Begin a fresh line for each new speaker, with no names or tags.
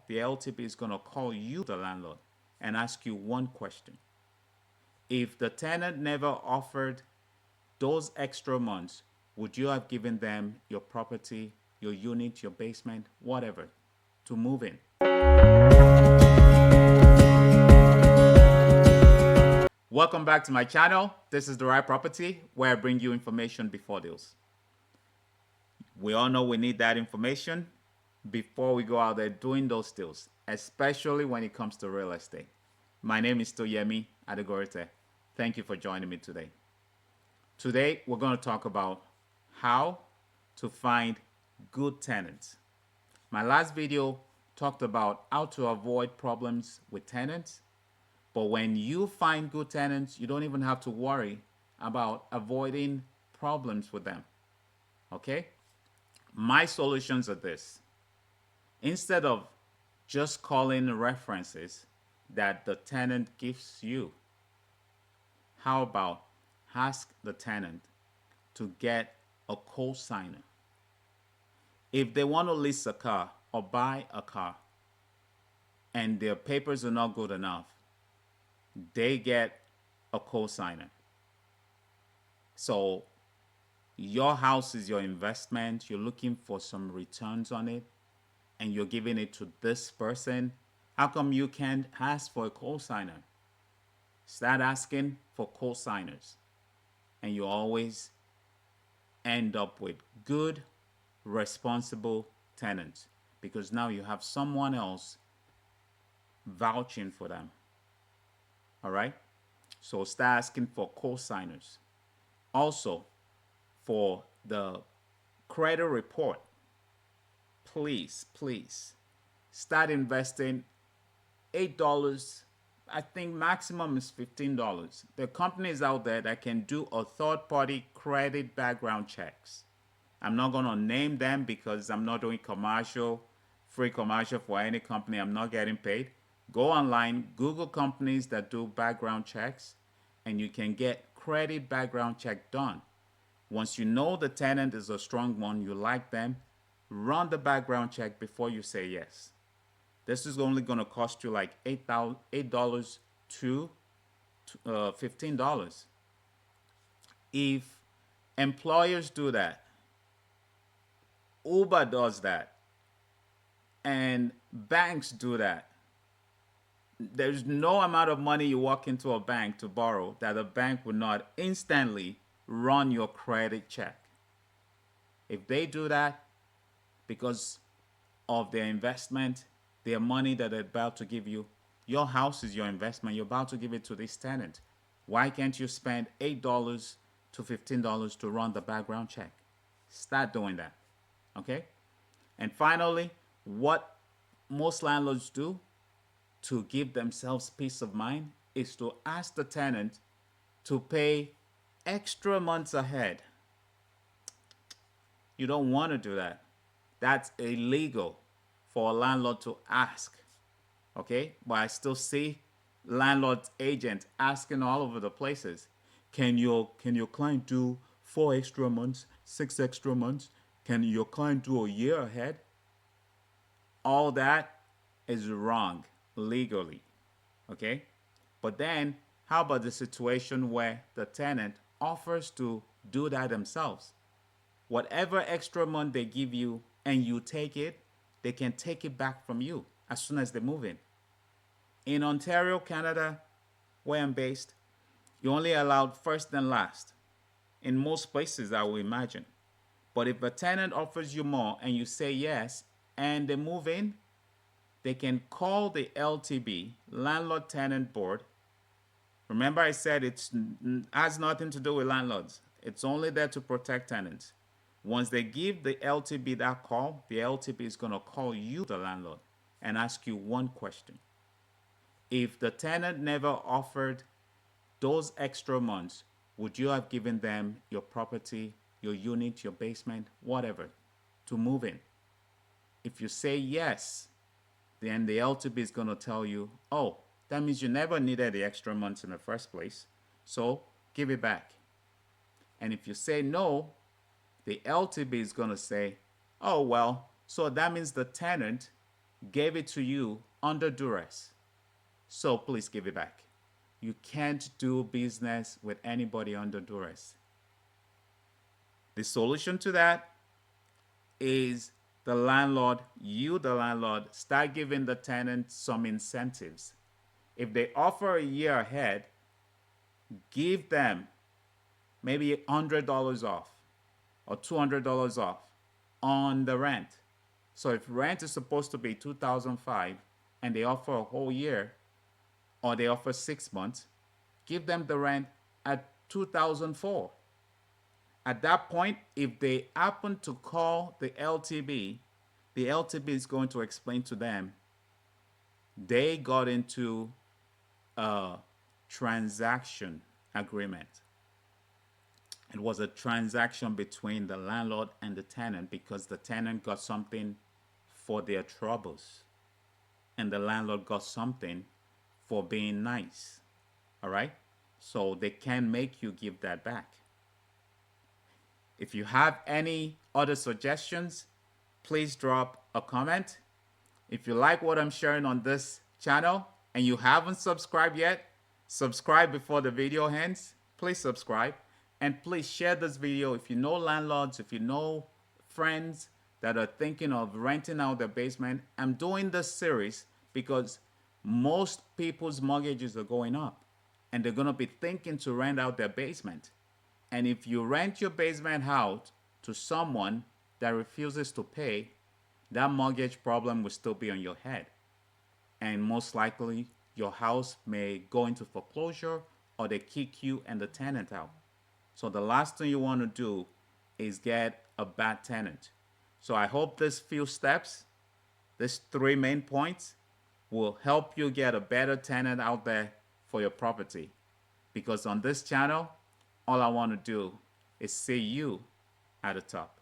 the LTP is going to call you, the landlord, and ask you one question. If the tenant never offered those extra months, would you have given them your property, your unit, your basement, whatever, to move in? Welcome back to my channel. This is The Right Property, where I bring you information before deals. We all know we need that information before we go out there doing those deals, especially when it comes to real estate. My name is still Yemiadegorite. Thank you for joining me today. Today, we're going to talk about how to find good tenants. My last video talked about how to avoid problems with tenants. But when you find good tenants, you don't even have to worry about avoiding problems with them. Okay? My solutions are this. Instead of just calling references that the tenant gives you, how about ask the tenant to get a co-signer? If they want to lease a car or buy a car and their papers are not good enough, they get a co-signer. So your house is your investment. You're looking for some returns on it, and you're giving it to this person. How come you can't ask for a co-signer? Start asking for co-signers, and you always end up with good, responsible tenants, because now you have someone else vouching for them. All right? So start asking for co-signers. Also, for the credit report, please start investing $8. I think maximum is $15. There are companies out there that can do a third-party credit background checks. I'm not going to name them because I'm not doing free commercial for any company. I'm not getting paid. Go online, Google companies that do background checks, and you can get credit background check done. Once you know the tenant is a strong one, you like them, run the background check before you say yes. This is only going to cost you like $8 to $15. If employers do that, Uber does that, and banks do that, there's no amount of money you walk into a bank to borrow that a bank would not instantly run your credit check. If they do that because of their investment, their money that they're about to give you, your house is your investment. You're about to give it to this tenant. Why can't you spend $8 to $15 to run the background check? Start doing that. Okay? And finally, what most landlords do to give themselves peace of mind is to ask the tenant to pay extra months ahead. You don't want to do that. That's illegal for a landlord to ask. Okay? But I still see landlord agents asking all over the places, can your client do 4 extra months, 6 extra months? Can your client do a year ahead? All that is wrong legally. Okay? But then, how about the situation where the tenant offers to do that themselves? Whatever extra month they give you and you take it, they can take it back from you as soon as they move in. In Ontario, Canada, where I'm based, you're only allowed first and last. In most places, I would imagine. But if a tenant offers you more and you say yes, and they move in, they can call the LTB, Landlord Tenant Board. Remember I said it has nothing to do with landlords. It's only there to protect tenants. Once they give the LTB that call, the LTB is going to call you, the landlord, and ask you one question. If the tenant never offered those extra months, would you have given them your property, your unit, your basement, whatever, to move in? If you say yes, then the LTB is going to tell you, oh, that means you never needed the extra months in the first place, so give it back. And if you say no, the LTB is going to say, oh, well, so that means the tenant gave it to you under duress. So please give it back. You can't do business with anybody under duress. The solution to that is the landlord, the landlord, start giving the tenant some incentives. If they offer a year ahead, give them maybe $100 off or $200 off on the rent. So if rent is supposed to be $2,500 and they offer a whole year or they offer 6 months, give them the rent at $2,400. At that point, if they happen to call the LTB is going to explain to them they got into a transaction agreement. It was a transaction between the landlord and the tenant because the tenant got something for their troubles and the landlord got something for being nice. All right? So they can make you give that back. If you have any other suggestions, please drop a comment. If you like what I'm sharing on this channel and you haven't subscribed yet, subscribe before the video ends. Please subscribe and please share this video if you know landlords, if you know friends that are thinking of renting out their basement. I'm doing this series because most people's mortgages are going up and they're going to be thinking to rent out their basement. And if you rent your basement out to someone that refuses to pay, that mortgage problem will still be on your head. And most likely, your house may go into foreclosure or they kick you and the tenant out. So the last thing you want to do is get a bad tenant. So I hope these few steps, these 3 main points, will help you get a better tenant out there for your property. Because on this channel, all I want to do is see you at the top.